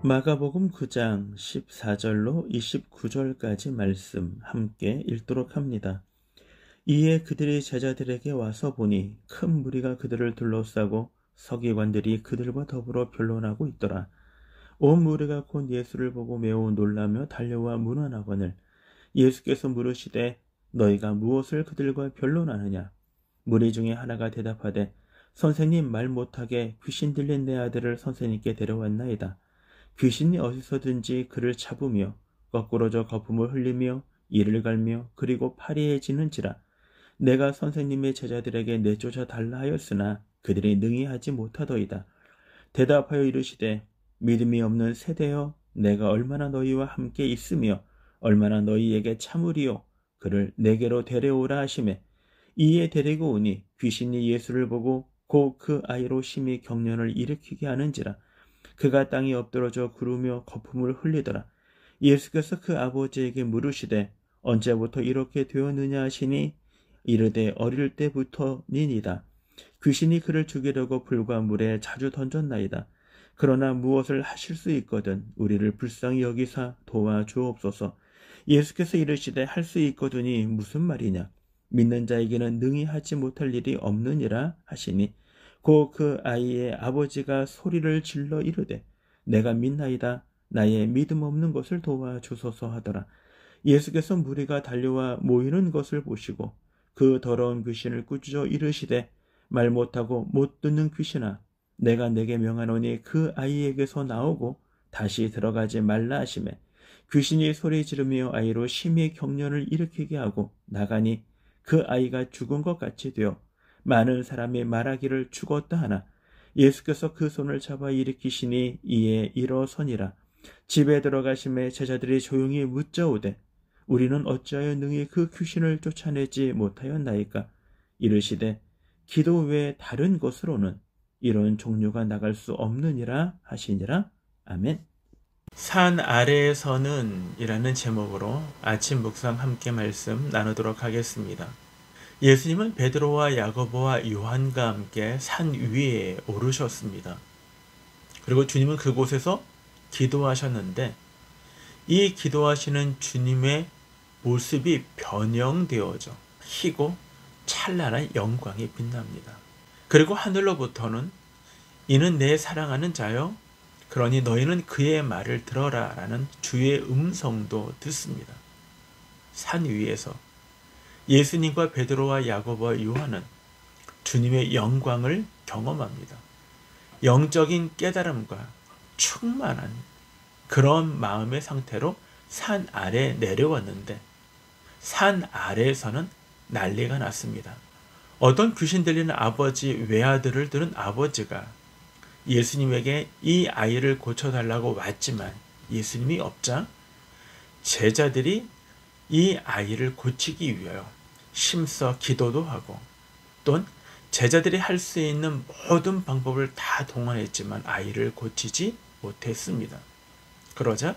마가복음 9장 14절로 29절까지 말씀 함께 읽도록 합니다. 이에 그들이 제자들에게 와서 보니 큰 무리가 그들을 둘러싸고 서기관들이 그들과 더불어 변론하고 있더라. 온 무리가 곧 예수를 보고 매우 놀라며 달려와 문안하거늘 예수께서 물으시되 너희가 무엇을 그들과 변론하느냐? 무리 중에 하나가 대답하되 선생님, 말 못하게 귀신 들린 내 아들을 선생님께 데려왔나이다. 귀신이 어디서든지 그를 잡으며 거꾸로져 거품을 흘리며 이를 갈며 그리고 파리해지는지라. 내가 선생님의 제자들에게 내쫓아 달라 하였으나 그들이 능히 하지 못하더이다. 대답하여 이르시되 믿음이 없는 세대여, 내가 얼마나 너희와 함께 있으며 얼마나 너희에게 참으리요. 그를 내게로 데려오라 하시매 이에 데리고 오니 귀신이 예수를 보고 곧 그 아이로 심히 경련을 일으키게 하는지라. 그가 땅에 엎드러져 구르며 거품을 흘리더라. 예수께서 그 아버지에게 물으시되 언제부터 이렇게 되었느냐 하시니 이르되 어릴 때부터니이다. 귀신이 그를 죽이려고 불과 물에 자주 던졌나이다. 그러나 무엇을 하실 수 있거든 우리를 불쌍히 여기사 도와주옵소서. 예수께서 이르시되 할 수 있거든이 무슨 말이냐? 믿는 자에게는 능히 하지 못할 일이 없느니라 하시니 곧 그 아이의 아버지가 소리를 질러 이르되 내가 믿나이다. 나의 믿음 없는 것을 도와주소서 하더라. 예수께서 무리가 달려와 모이는 것을 보시고 그 더러운 귀신을 꾸짖어 이르시되 말 못하고 못 듣는 귀신아, 내가 내게 명하노니 그 아이에게서 나오고 다시 들어가지 말라 하시매 귀신이 소리 지르며 아이로 심히 경련을 일으키게 하고 나가니 그 아이가 죽은 것 같이 되어 많은 사람이 말하기를 죽었다 하나 예수께서 그 손을 잡아 일으키시니 이에 일어서니라. 집에 들어가심에 제자들이 조용히 묻자오되 우리는 어찌하여 능히 그 귀신을 쫓아내지 못하였나이까? 이르시되 기도 외에 다른 것으로는 이런 종류가 나갈 수 없느니라 하시니라. 아멘. 산 아래에서는 이라는 제목으로 아침 묵상 함께 말씀 나누도록 하겠습니다. 예수님은 베드로와 야고보와 요한과 함께 산 위에 오르셨습니다. 그리고 주님은 그곳에서 기도하셨는데 이 기도하시는 주님의 모습이 변형되어져 희고 찬란한 영광이 빛납니다. 그리고 하늘로부터는 이는 내 사랑하는 자여 그러니 너희는 그의 말을 들어라 라는 주의 음성도 듣습니다. 산 위에서 예수님과 베드로와 야고보와 요한은 주님의 영광을 경험합니다. 영적인 깨달음과 충만한 그런 마음의 상태로 산 아래에 내려왔는데 산 아래에서는 난리가 났습니다. 어떤 귀신 들리는 아버지, 외아들을 들은 아버지가 예수님에게 이 아이를 고쳐달라고 왔지만 예수님이 없자 제자들이 이 아이를 고치기 위하여 힘써 기도도 하고 또는 제자들이 할 수 있는 모든 방법을 다 동원했지만 아이를 고치지 못했습니다. 그러자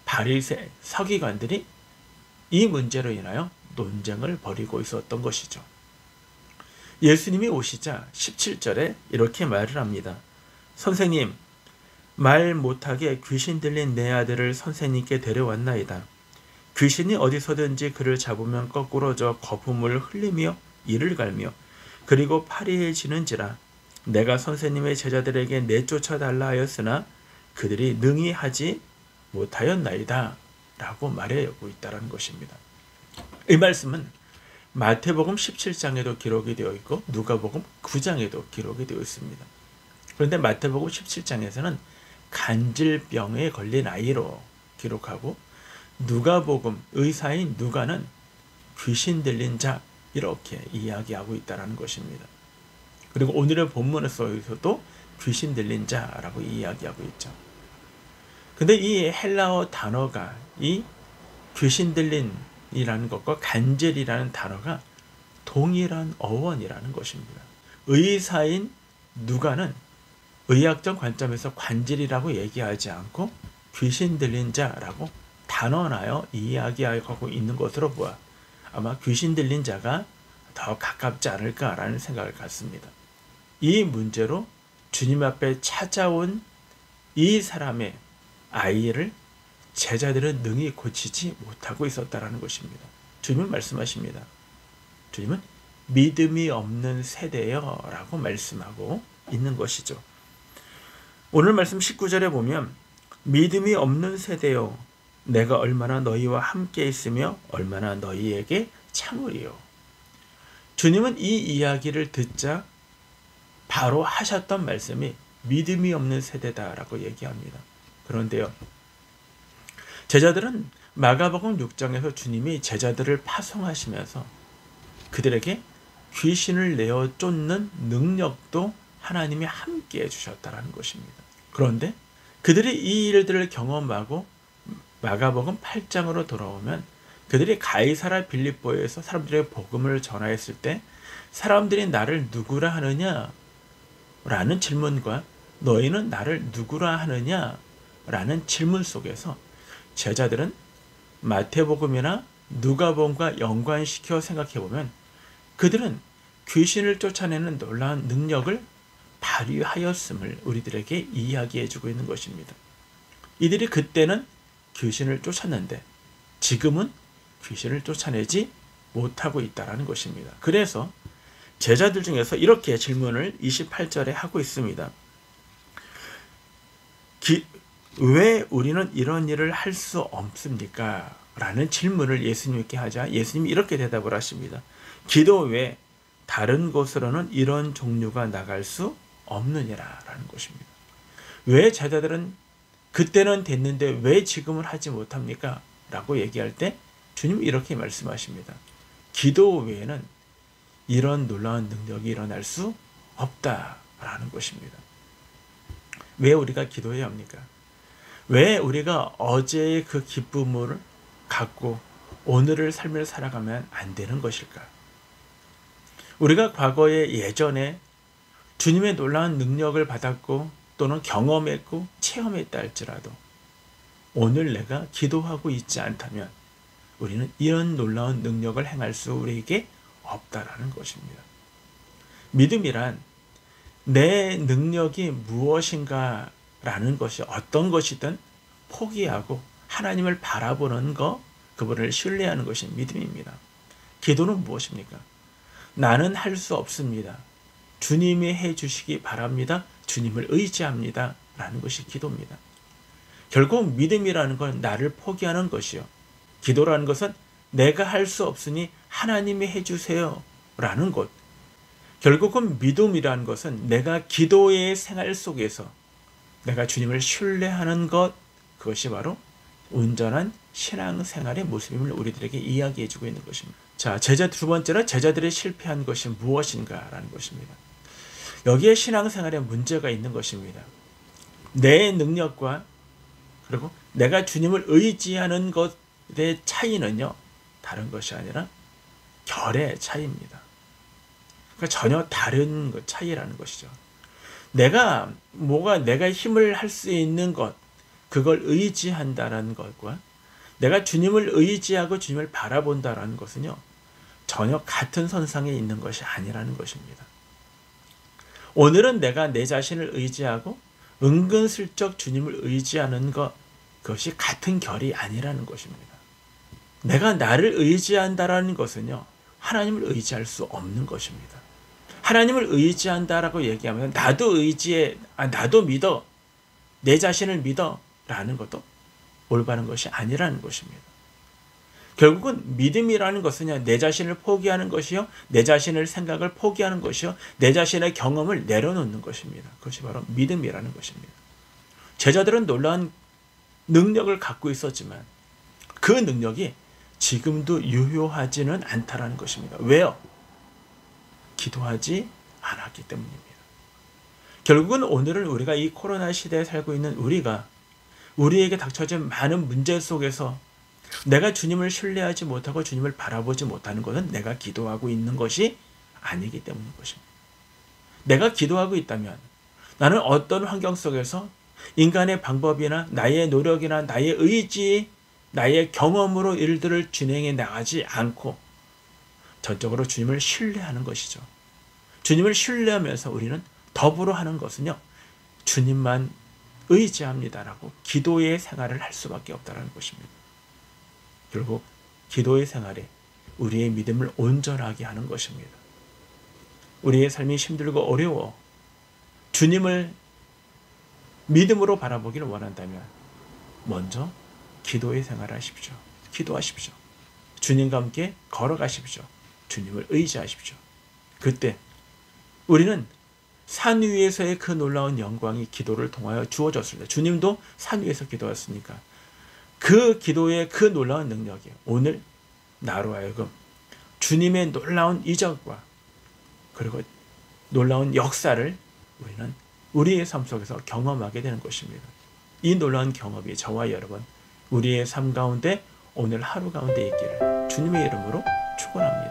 바리새 서기관들이 이 문제로 인하여 논쟁을 벌이고 있었던 것이죠. 예수님이 오시자 17절에 이렇게 말을 합니다. 선생님, 말 못하게 귀신 들린 내 아들을 선생님께 데려왔나이다. 귀신이 어디서든지 그를 잡으면 거꾸로져 거품을 흘리며 이를 갈며 그리고 파리해지는지라. 내가 선생님의 제자들에게 내쫓아 달라 하였으나 그들이 능히 하지 못하였나이다 라고 말하고 있다는 것입니다. 이 말씀은 마태복음 17장에도 기록이 되어 있고 누가복음 9장에도 기록이 되어 있습니다. 그런데 마태복음 17장에서는 간질병에 걸린 아이로 기록하고 누가복음 의사인 누가는 귀신 들린 자 이렇게 이야기하고 있다는 것입니다. 그리고 오늘의 본문에서도 귀신 들린 자라고 이야기하고 있죠. 근데 이 헬라어 단어가 이 귀신 들린이라는 것과 간질이라는 단어가 동일한 어원이라는 것입니다. 의사인 누가는 의학적 관점에서 관질이라고 얘기하지 않고 귀신 들린 자라고 단언하여 이야기하고 있는 것으로 보아 아마 귀신 들린 자가 더 가깝지 않을까라는 생각을 갖습니다. 이 문제로 주님 앞에 찾아온 이 사람의 아이를 제자들은 능히 고치지 못하고 있었다라는 것입니다. 주님은 말씀하십니다. 주님은 믿음이 없는 세대여 라고 말씀하고 있는 것이죠. 오늘 말씀 19절에 보면 믿음이 없는 세대여 내가 얼마나 너희와 함께 있으며 얼마나 너희에게 참으리요. 주님은 이 이야기를 듣자 바로 하셨던 말씀이 믿음이 없는 세대다라고 얘기합니다. 그런데요, 제자들은 마가복음 6장에서 주님이 제자들을 파송하시면서 그들에게 귀신을 내어 쫓는 능력도 하나님이 함께 해주셨다는 것입니다. 그런데 그들이 이 일들을 경험하고 마가복음 8장으로 돌아오면 그들이 가이사라 빌립보에서 사람들에게 복음을 전하였을 때 사람들이 나를 누구라 하느냐? 라는 질문과 너희는 나를 누구라 하느냐? 라는 질문 속에서 제자들은 마태복음이나 누가복음과 연관시켜 생각해보면 그들은 귀신을 쫓아내는 놀라운 능력을 발휘하였음을 우리들에게 이야기해주고 있는 것입니다. 이들이 그때는 귀신을 쫓았는데 지금은 귀신을 쫓아내지 못하고 있다는 것입니다. 그래서 제자들 중에서 이렇게 질문을 28절에 하고 있습니다. 왜 우리는 이런 일을 할 수 없습니까? 라는 질문을 예수님께 하자 예수님이 이렇게 대답을 하십니다. 기도 외에 다른 곳으로는 이런 종류가 나갈 수 없느니라 라는 것입니다. 왜 제자들은 그때는 됐는데 왜 지금은 하지 못합니까? 라고 얘기할 때 주님은 이렇게 말씀하십니다. 기도 외에는 이런 놀라운 능력이 일어날 수 없다라는 것입니다. 왜 우리가 기도해야 합니까? 왜 우리가 어제의 그 기쁨을 갖고 오늘을 삶을 살아가면 안 되는 것일까? 우리가 과거에 예전에 주님의 놀라운 능력을 받았고 또는 경험했고 체험했다 할지라도 오늘 내가 기도하고 있지 않다면 우리는 이런 놀라운 능력을 행할 수 우리에게 없다라는 것입니다. 믿음이란 내 능력이 무엇인가 라는 것이 어떤 것이든 포기하고 하나님을 바라보는 것, 그분을 신뢰하는 것이 믿음입니다. 기도는 무엇입니까? 나는 할 수 없습니다. 주님이 해주시기 바랍니다. 주님을 의지합니다. 라는 것이 기도입니다. 결국 믿음이라는 건 나를 포기하는 것이요. 기도라는 것은 내가 할 수 없으니 하나님이 해주세요. 라는 것. 결국은 믿음이라는 것은 내가 기도의 생활 속에서 내가 주님을 신뢰하는 것, 그것이 바로 온전한 신앙생활의 모습임을 우리들에게 이야기해주고 있는 것입니다. 자, 두 번째로 제자들이 실패한 것이 무엇인가라는 것입니다. 여기에 신앙생활에 문제가 있는 것입니다. 내 능력과 그리고 내가 주님을 의지하는 것의 차이는요, 다른 것이 아니라 결의 차이입니다. 그러니까 전혀 다른 차이라는 것이죠. 내가 힘을 할 수 있는 것, 그걸 의지한다라는 것과 내가 주님을 의지하고 주님을 바라본다라는 것은요, 전혀 같은 선상에 있는 것이 아니라는 것입니다. 오늘은 내가 내 자신을 의지하고 은근슬쩍 주님을 의지하는 것, 그것이 같은 결이 아니라는 것입니다. 내가 나를 의지한다라는 것은요, 하나님을 의지할 수 없는 것입니다. 하나님을 의지한다라고 얘기하면 나도 나도 믿어, 내 자신을 믿어 라는 것도 올바른 것이 아니라는 것입니다. 결국은 믿음이라는 것은 내 자신을 포기하는 것이요, 내 자신의 생각을 포기하는 것이요, 내 자신의 경험을 내려놓는 것입니다. 그것이 바로 믿음이라는 것입니다. 제자들은 놀라운 능력을 갖고 있었지만 그 능력이 지금도 유효하지는 않다라는 것입니다. 왜요? 기도하지 않았기 때문입니다. 결국은 오늘은 우리가 이 코로나 시대에 살고 있는 우리에게 닥쳐진 많은 문제 속에서 내가 주님을 신뢰하지 못하고 주님을 바라보지 못하는 것은 내가 기도하고 있는 것이 아니기 때문인 것입니다. 내가 기도하고 있다면 나는 어떤 환경 속에서 인간의 방법이나 나의 노력이나 나의 의지, 나의 경험으로 일들을 진행해 나가지 않고 전적으로 주님을 신뢰하는 것이죠. 주님을 신뢰하면서 우리는 더불어 하는 것은요, 주님만 의지합니다라고 기도의 생활을 할 수밖에 없다는 것입니다. 결국 기도의 생활에 우리의 믿음을 온전하게 하는 것입니다. 우리의 삶이 힘들고 어려워 주님을 믿음으로 바라보기를 원한다면 먼저 기도의 생활을 하십시오. 기도하십시오. 주님과 함께 걸어가십시오. 주님을 의지하십시오. 그때 우리는 산 위에서의 그 놀라운 영광이 기도를 통하여 주어졌을 때, 주님도 산 위에서 기도했으니까 그 기도의 그 놀라운 능력이 오늘 나로 하여금 주님의 놀라운 이적과 그리고 놀라운 역사를 우리는 우리의 삶 속에서 경험하게 되는 것입니다. 이 놀라운 경험이 저와 여러분 우리의 삶 가운데 오늘 하루 가운데 있기를 주님의 이름으로 축원합니다.